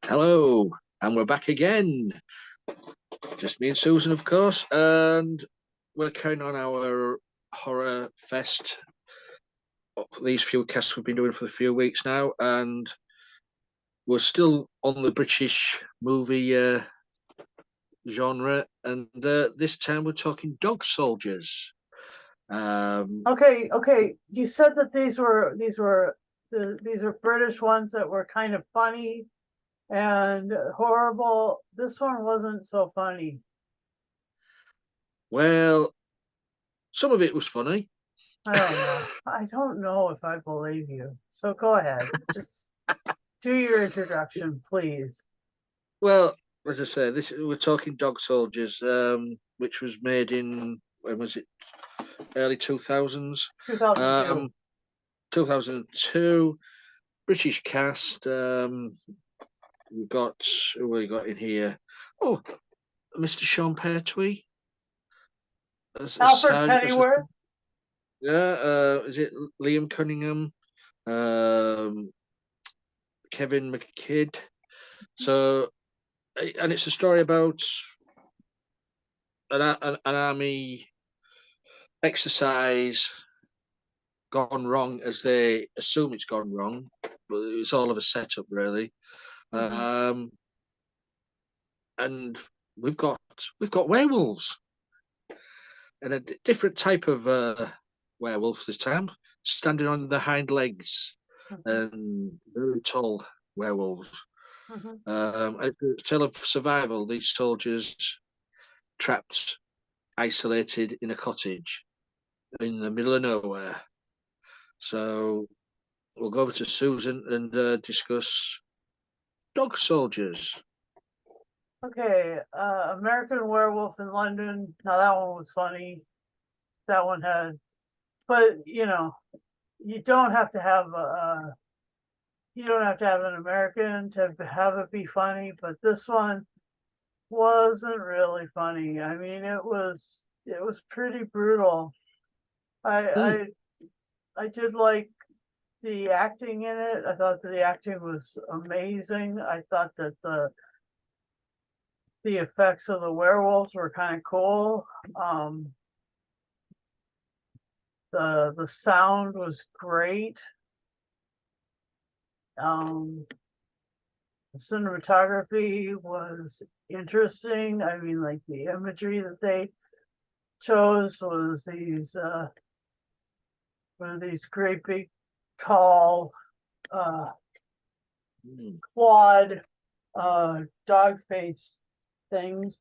Hello, and we're back again. Just me and Susan, of course, and we're carrying on our horror fest. These few casts we've been doing for a few weeks now, and we're still on the British movie genre, and this time we're talking dog soldiers. Um, Okay. You said that these were British ones that were kind of funny and horrible. This one wasn't so funny. well, some of it was funny. I don't know. I don't know if I believe you. So go ahead. Just do your introduction, please. Well, as I say, this we're talking dog soldiers, which was made in when was it? Early 2000s. 2002. Um, 2002, British cast. We've got who we got in here? Oh, Mr. Sean Pertwee as Alfred Sarge. Pennyworth. Yeah, is it Liam Cunningham? Um, Kevin McKidd. So, and it's a story about an army exercise gone wrong, as they assume it's gone wrong, but it's all of a setup, really. Mhm. Um, and we've got werewolves and a different type of werewolf this time, standing on their hind legs Mhm. and very tall werewolves. Mhm. And it's a tale of survival. These soldiers trapped, isolated in a cottage in the middle of nowhere. So we'll go over to Susan and discuss dog soldiers. Okay. American Werewolf in London. Now that one was funny. That one had, but you don't have to have a you don't have to have an American to have it be funny, but this one wasn't really funny. I mean, it was pretty brutal. I Mm. I I did like the acting in it. I thought that the acting was amazing. I thought that the effects of the werewolves were kind of cool. Um, the sound was great. Um, the cinematography was interesting. I mean, like the imagery that they chose was these great big tall uh Mm. clawed dog face things,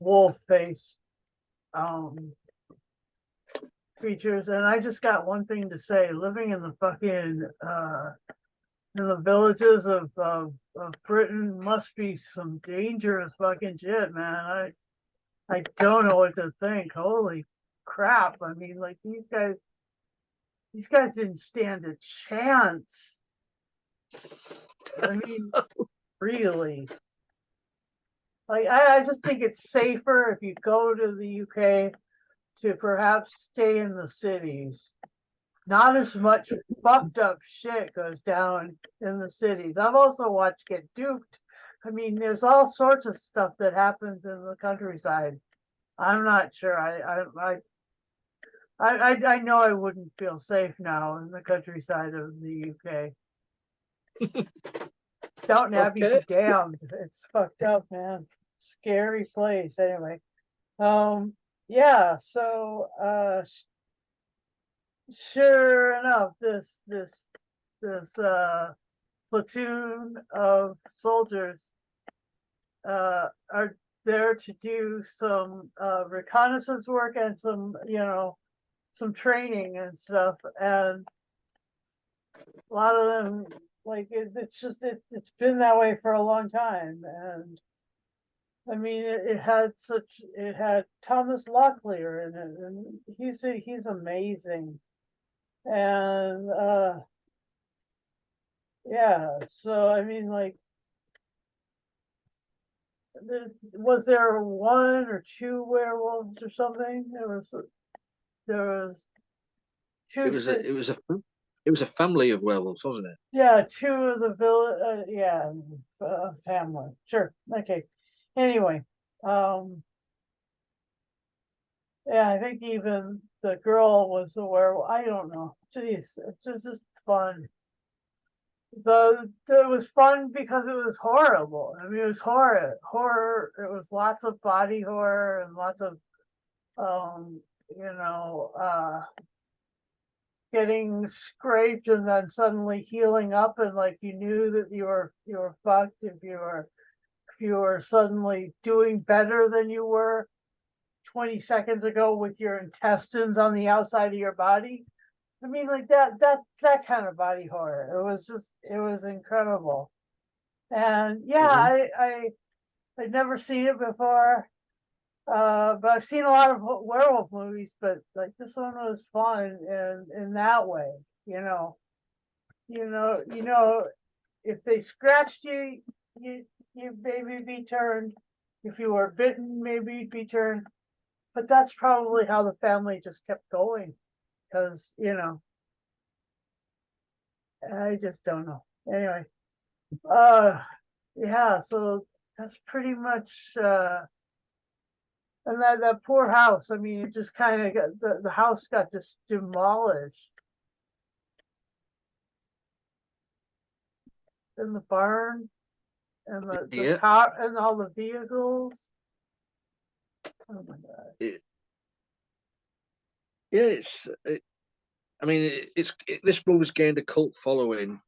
wolf face um creatures. And I just got one thing to say: living in the fucking in the villages of Britain must be some dangerous fucking shit, man. I don't know what to think. Holy crap. I mean, like these guys didn't stand a chance. I mean, really. Like I just think it's safer if you go to the UK to perhaps stay in the cities. Not as much fucked up shit goes down in the cities. I've also watched Get Duped. I mean, there's all sorts of stuff that happens in the countryside. I'm not sure. I know I wouldn't feel safe now in the countryside of the UK. Downton Abbey Okay. be damned. It's fucked up, man. Scary place. Anyway. Um, yeah, so sure enough, this platoon of soldiers are there to do some reconnaissance work and some training and stuff. And a lot of them, like it's been that way for a long time. And I mean, it had Thomas Locklear in it, and he's amazing. And yeah, so I mean, like, was there one or two werewolves or something? There was It two. was a it was a family of werewolves, wasn't it? Yeah, two of the village. Yeah, family. Sure. Okay. Anyway, um, yeah, I think even the girl was a werewolf. I don't know. Jeez, it's just fun. It was fun because it was horrible. I mean, it was horror. It was lots of body horror and lots of, um, you know, getting scraped and then suddenly healing up, and like you knew that you were fucked if you were suddenly doing better than you were 20 seconds ago with your intestines on the outside of your body. I mean, like that kind of body horror. It was incredible. And yeah, Mhm. I'd never seen it before. But I've seen a lot of werewolf movies, but like this one was fun in that way, you know. If they scratched you, you maybe be turned. If you were bitten, maybe you'd be turned. But that's probably how the family just kept going, because I just don't know. Anyway, uh, yeah. So that's pretty much. And that poor house. I mean, it just kind of got the house got just demolished in the barn, and the Yeah, car and all the vehicles. Oh my god. it, yeah. I mean, this movie's gained a cult following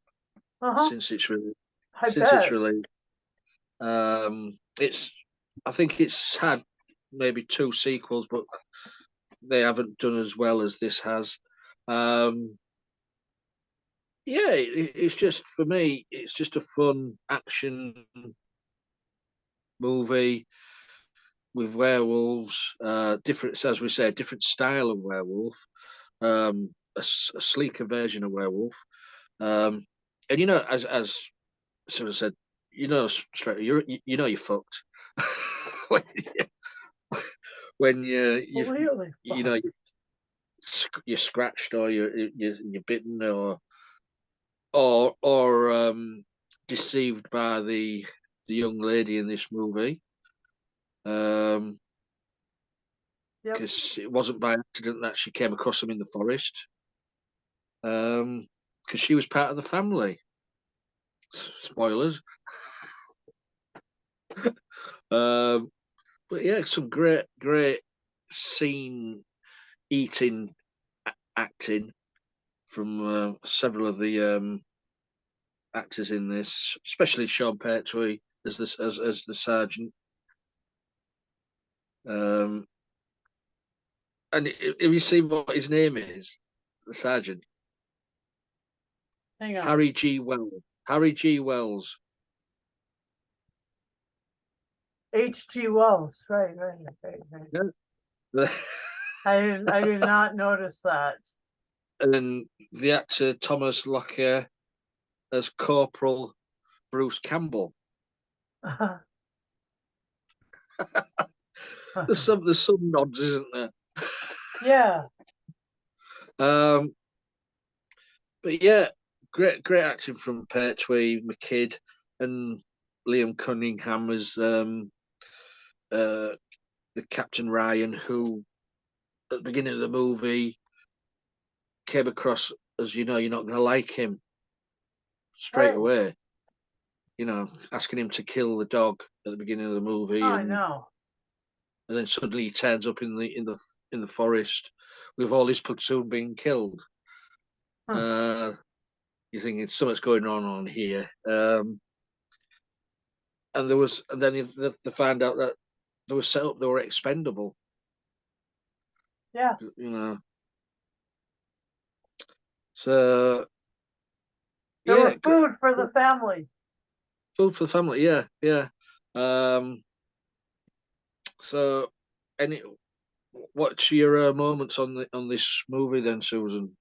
Uh-huh. since it's really I since it's bet. released. It's I think it's had maybe two sequels, but they haven't done as well as this has. Um, yeah, it's just for me, it's just a fun action movie with werewolves. Different, as we said, different style of werewolf. A sleeker version of werewolf. Um, and as sort of said, straight, you're fucked when Completely fucked. you're scratched or you're bitten or deceived by the young lady in this movie. Um, Yep. because it wasn't by accident that she came across him in the forest. Because she was part of the family. Spoilers. Um, but yeah, some great scene eating acting from several of the actors in this, especially Sean Pertwee as the sergeant. Um, and have you seen what his name is? The sergeant, Hang on. Harry G. Wells. Harry G. Wells. H.G. Wells. Right. Yeah. I did not notice that. And the actor Thomas Lockyer as Corporal Bruce Campbell. There's some nods, isn't there? Yeah. Um, but yeah, great acting from Pertwee, McKidd, and Liam Cunningham as uh, the Captain Ryan, who at the beginning of the movie came across as you're not going to like him straight Right. away. Asking him to kill the dog at the beginning of the Oh, movie, I and know. then suddenly he turns up in the forest with all his platoon being killed. Huh. Uh, you're thinking something's going on here, and then they find out that they were set up, they were expendable. Yeah. You know, so There yeah, were food for the family. food for the family. Yeah, yeah. Um, so, any what's your moments on this movie then, Susan?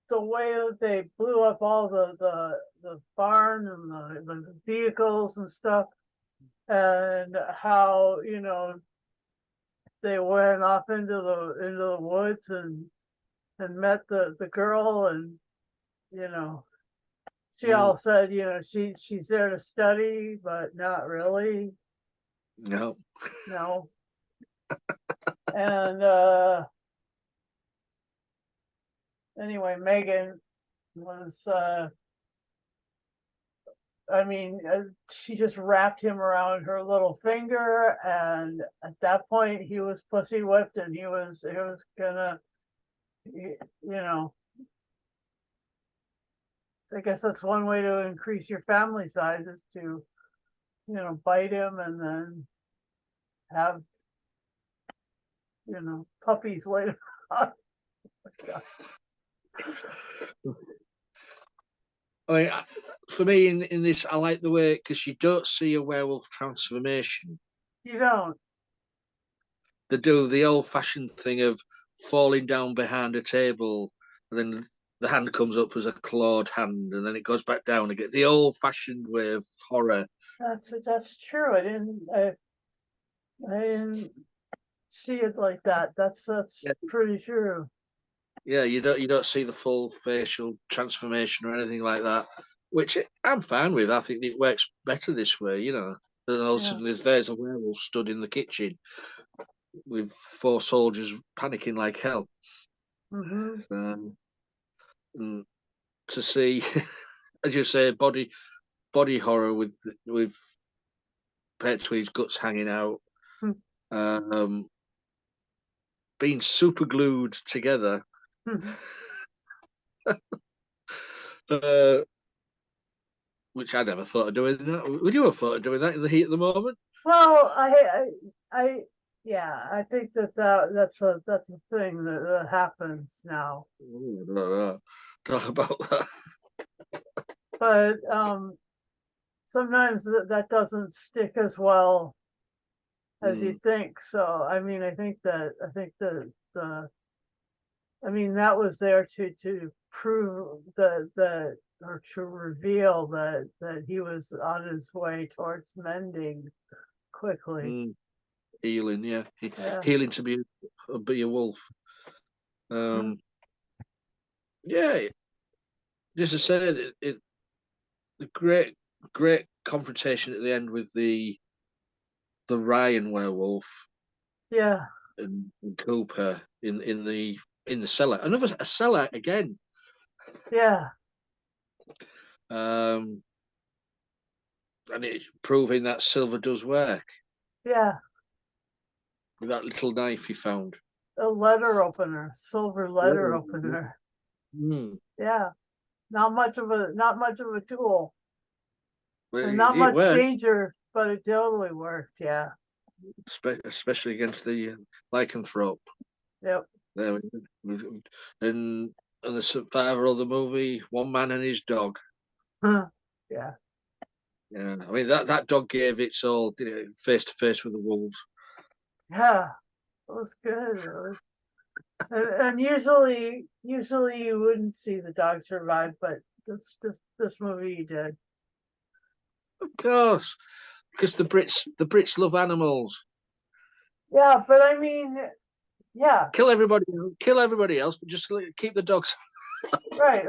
The way that they blew up all the barn and the vehicles and stuff, and how they went off into the woods and met the girl, and you know, she all said, you know, she's there to study, but not really. No. No. And anyway, Megan was I mean, she just wrapped him around her little finger, and at that point, he was pussy whipped, and he was gonna, you know, I guess that's one way to increase your family size is to, you know, bite him and then have, you know, puppies later on. I mean, for me, in this, I like the way because you don't see a werewolf transformation. You don't. They do the old-fashioned thing of falling down behind a table, and then the hand comes up as a clawed hand, and then it goes back down again. The old-fashioned way of horror. That's true. I didn't see it like that. That's Yeah. pretty true. Yeah, you don't see the full facial transformation or anything like that, which I'm fine with. I think it works better this way, you know. Then all of a Yeah. sudden there's a werewolf stood in the kitchen with 4 soldiers panicking like hell. Hmm. And to see, as you say, body horror with Pertwee's guts hanging out, um, being super glued together. uh, which I never thought of doing that. Would you have thought of doing that in the heat of the moment? Well, yeah, I think that's a thing that happens now. Ooh, no, not about that. But sometimes that doesn't stick as well as you think. So I mean, I think that I mean that was there to prove that or to reveal that he was on his way towards mending quickly. Healing, yeah. Yeah. Healing to be a wolf. Yeah, just to say the great confrontation at the end with the Ryan werewolf Yeah. and Cooper in the cellar. Another a cellar again. Yeah. And it's proving that silver does work Yeah. with that little knife he found. A letter opener, silver letter opener. Yeah. Not much of a tool. Well, And not it much worked, danger, but it totally worked. Yeah. especially against the lycanthrope. Yep. There we go. And the survivor of the movie, One Man and His Dog. Yeah. Yeah, I mean that dog gave its all, face to face with the wolves. Yeah. It was good. It was, and usually you wouldn't see the dog survive, but this movie you did. Of course, because the Brits love animals. Yeah, but I mean, yeah. Kill everybody else, but just keep the dogs. Right.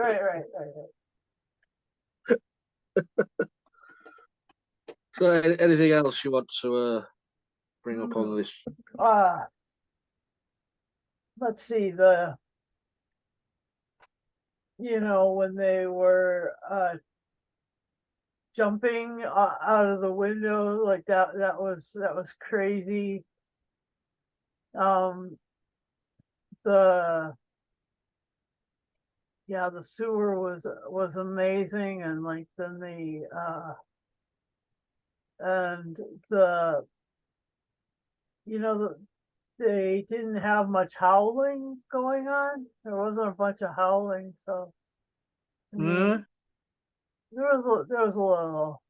So, anything else you want to bring up on this? Let's see, when they were jumping out of the window like that was crazy. The the sewer was amazing, and like then and the they didn't have much howling going on. There wasn't a bunch of howling, so I mean, there was a little.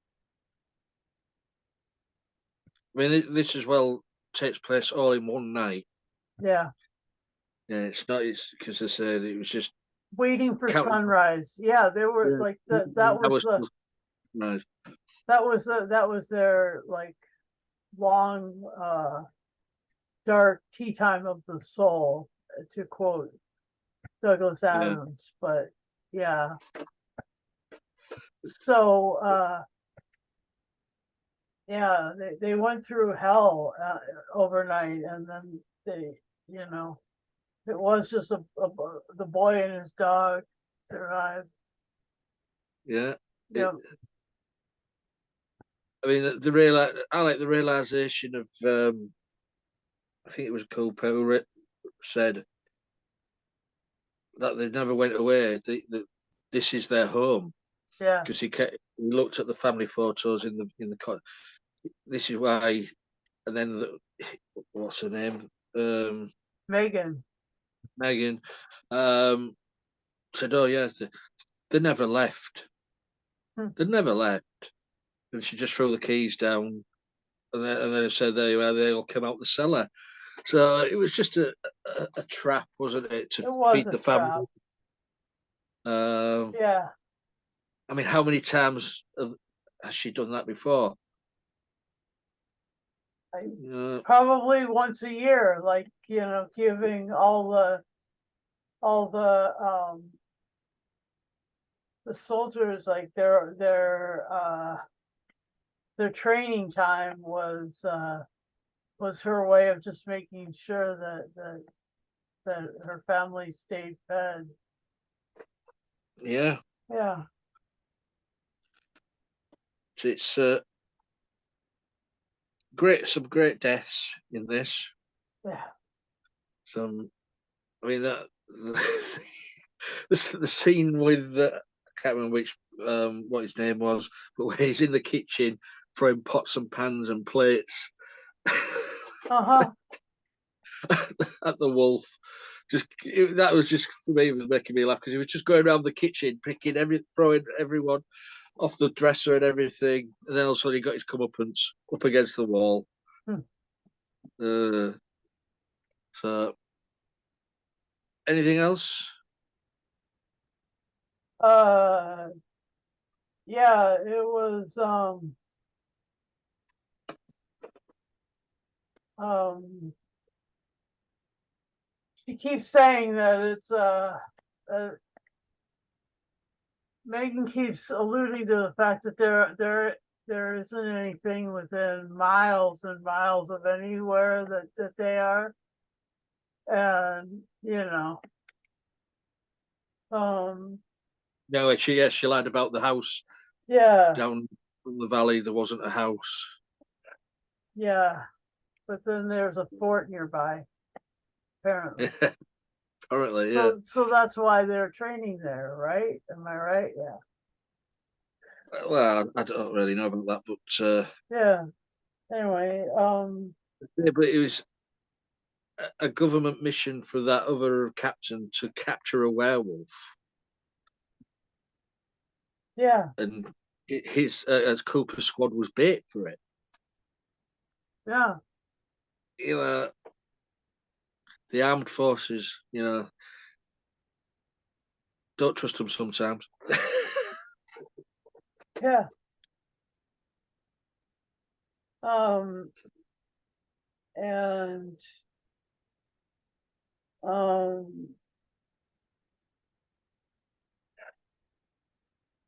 I mean, this as well takes place all in one night. Yeah. Yeah, it's not. It's because I said it was just Waiting for sunrise. Yeah, they were like that nice. That was their like long dark tea time of the soul, to quote Douglas Adams. But yeah, so yeah, they went through hell overnight, and then they, it was just the boy and his dog survived. Yeah. Yep. I mean, I like the realization of. I think it was Cooper who said that they never went away. This is their home, Yeah. because he looked at the family photos in the. This is why, and then what's her name? Megan. Megan. Said, "Oh yes, they never left. They never left." And she just threw the keys down, and then said, "There you are. They all come out the cellar." So it was just a trap, wasn't it, to It was feed a the trap. family? Yeah. I mean, how many times has she done that before? Probably once a year, like, giving all the soldiers, like, their training time was her way of just making sure that her family stayed fed. Yeah, Yeah. it's some great deaths in this. Yeah. I mean that the scene with I can't remember what his name was, but where he's in the kitchen throwing pots and pans and plates at the wolf. That was just, for me, it was making me laugh, because he was just going around the kitchen throwing everyone off the dresser and everything, and then also he got his comeuppance up against the wall. So, anything else? Yeah, it was she keeps saying that it's Megan keeps alluding to the fact that there isn't anything within miles and miles of anywhere that they are. And No, she lied about the house yeah, down from the valley. There wasn't a house. yeah, but then there's a fort nearby, apparently. Apparently, yeah. So that's why they're training there, right? Am I right? Yeah. Well, I don't really know about that, but Yeah. Anyway, yeah, but it was a government mission for that other captain to capture a werewolf, yeah, and his as Cooper's squad was bait for it. yeah. You know, the armed forces, don't trust them sometimes. Yeah. And um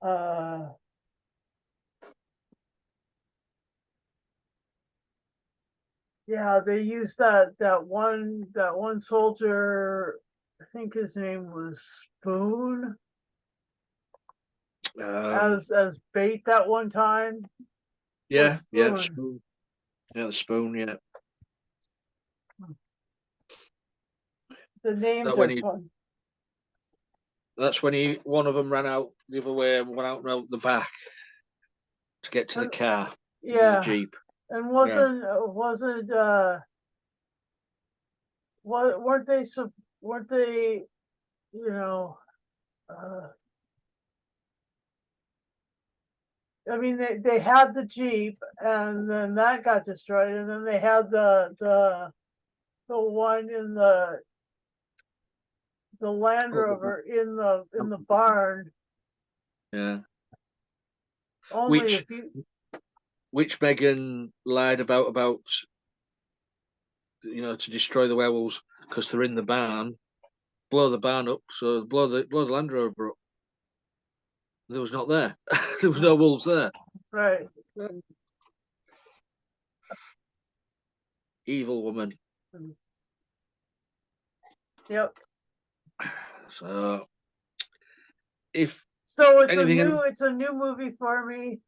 uh yeah, they used that one soldier, I think his name was Spoon, as bait that one time. Yeah, yeah, Spoon? spoon. Yeah, the spoon. Yeah, The names that when are he fun. that's when one of them ran out the other way and went out the back to get to the car. There's a Yeah. jeep. And Yeah. weren't they, you know uh I mean, they had the Jeep, and then that got destroyed, and then they had the one in the Land Rover in the barn. Yeah. Only Which if you Megan lied about to destroy the werewolves because they're in the barn, blow the barn up, so blow the Land Rover up. There was not there. There was no wolves there. Right. Evil woman. Yep. So it's anything it's a new movie for me.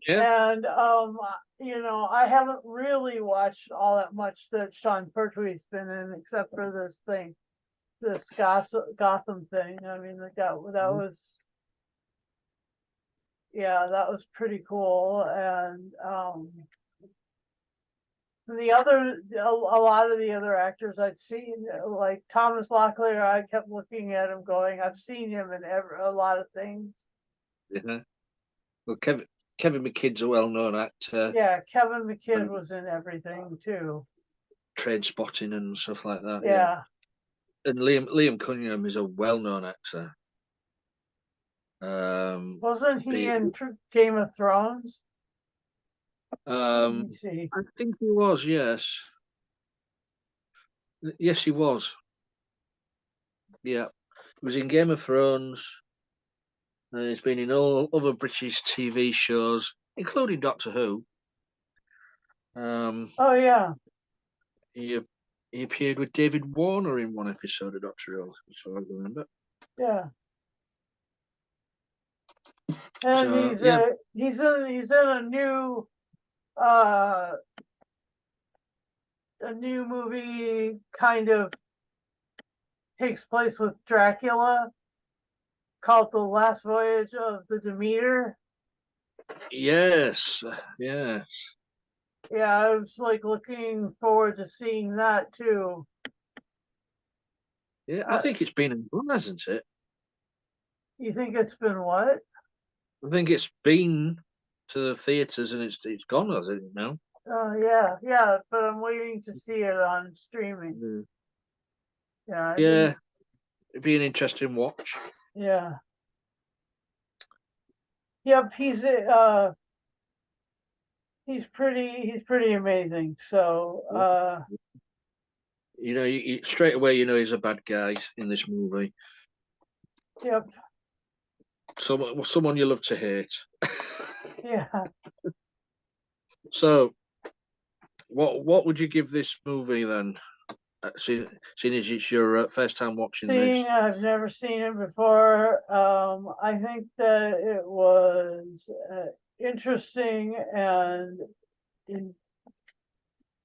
Yeah. And I haven't really watched all that much that Sean Pertwee's been in, except for this Gotham thing. I mean, that was, yeah, that was pretty cool. And a lot of the other actors I'd seen, like Thomas Locklear, I kept looking at him going, I've seen him in a lot of things. Yeah. Well, Kevin McKidd's a well-known actor. Yeah, Kevin McKidd was in everything too. Trainspotting and stuff like that. Yeah. And Liam Cunningham is a well-known actor. Wasn't he in Game of Thrones? I think he was. Yes. Yes, he was. Yeah, he was in Game of Thrones. He's been in all other British TV shows, including Doctor Who. Oh yeah. He appeared with David Warner in one episode of Doctor Who, so I remember. Yeah. And so, he's in a new movie, kind of takes place with Dracula, called The Last Voyage of the Demeter. Yes. Yeah, I was like looking forward to seeing that too. Yeah, I think it's been done, hasn't it? You think it's been what? I think it's been to the theatres and it's gone, has it now? Oh yeah, but I'm waiting to see it on streaming. Yeah, it'd be an interesting watch. Yeah. Yep, he's pretty amazing. So you straight away he's a bad guy in this movie. Yep. Someone you love to hate. Yeah. So, what would you give this movie then? Seeing as it's your first time watching this. I've never seen it before. I think that it was interesting and it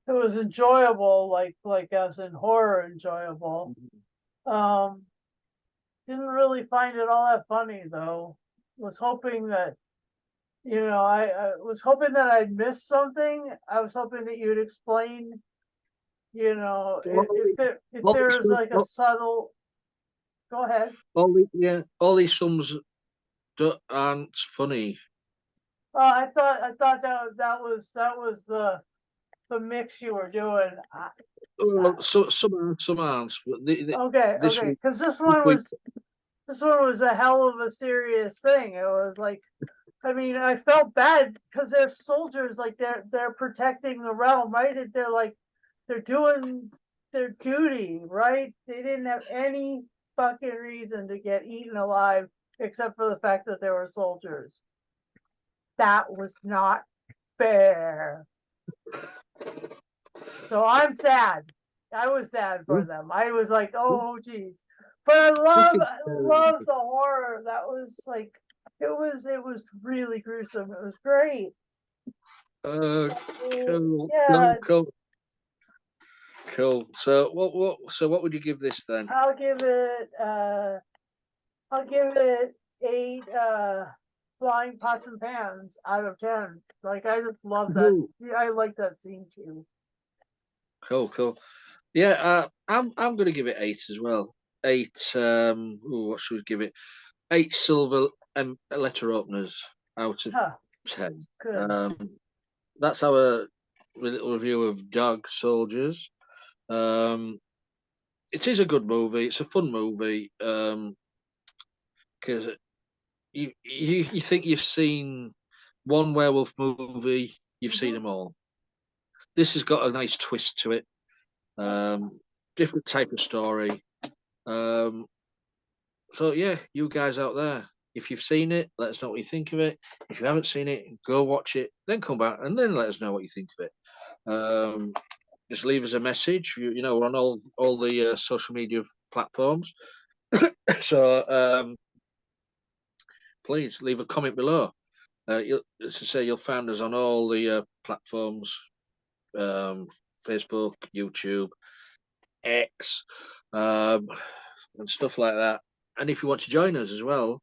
was enjoyable, like as in horror enjoyable. Didn't really find it all that funny though. Was hoping that I was hoping that I'd missed something. I was hoping that you'd explain, if there's like a subtle. Go ahead. All these films aren't funny. I thought that was the mix you were doing. Well, some aren't. Okay, because this one was a hell of a serious thing. It was like, I mean, I felt bad because they're soldiers, like they're protecting the realm, right? They're doing their duty, right? They didn't have any fucking reason to get eaten alive except for the fact that they were soldiers. That was not fair. So I'm sad. I was sad for them. I was like, oh geez. But I love the horror. That was like, it was really gruesome. It was great. Cool. Yeah. Cool. So what would you give this then? I'll give it 8 flying pots and pans out of 10. Like, I just love that. I like that scene too. Cool. Yeah, I'm going to give it 8 as well. 8. What should we give it? 8 silver letter openers out of 10. Good. That's our little review of Dog Soldiers. It is a good movie. It's a fun movie. Because you think you've seen one werewolf movie, you've seen them all. This has got a nice twist to it. Different type of story. So yeah, you guys out there, if you've seen it, let us know what you think of it. If you haven't seen it, go watch it, then come back and then let us know what you think of it. Just leave us a message. You know, we're on all the social media platforms. So please leave a comment below. As I say, you'll find us on all the platforms, Facebook, YouTube, X, and stuff like that. And if you want to join us as well,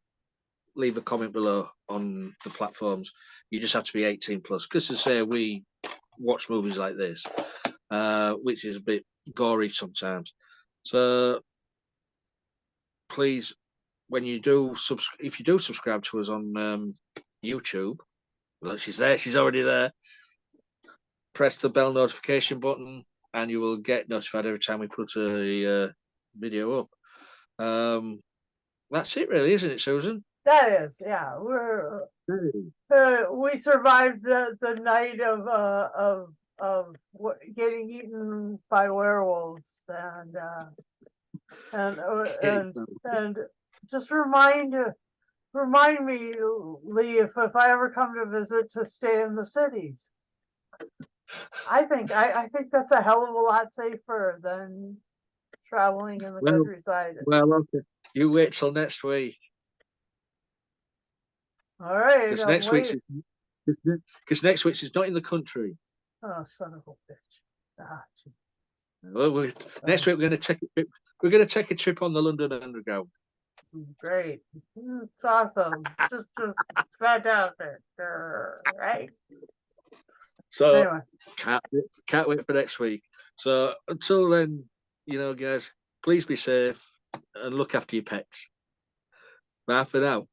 leave a comment below on the platforms. You just have to be 18 plus, because as I say, we watch movies like this, which is a bit gory sometimes. So please, when you do if you do subscribe to us on YouTube, well, she's there, she's already there. Press the bell notification button, and you will get notified every time we put a video up. That's it, really, isn't it, Susan? That is, yeah. We survived the night of getting eaten by werewolves, and just remind me, Lee, if I ever come to visit, to stay in the cities. I think that's a hell of a lot safer than traveling in the countryside. Well, okay. You wait till next week. All right. Because next week's is not in the country. Oh, son of a bitch! Ah, well, next week we're going to take a trip. We're going to take a trip on the London Underground. Great! It's awesome. just fantastic, right? So anyway. can't wait for next week. So until then, you know, guys, please be safe and look after your pets. Bye for now.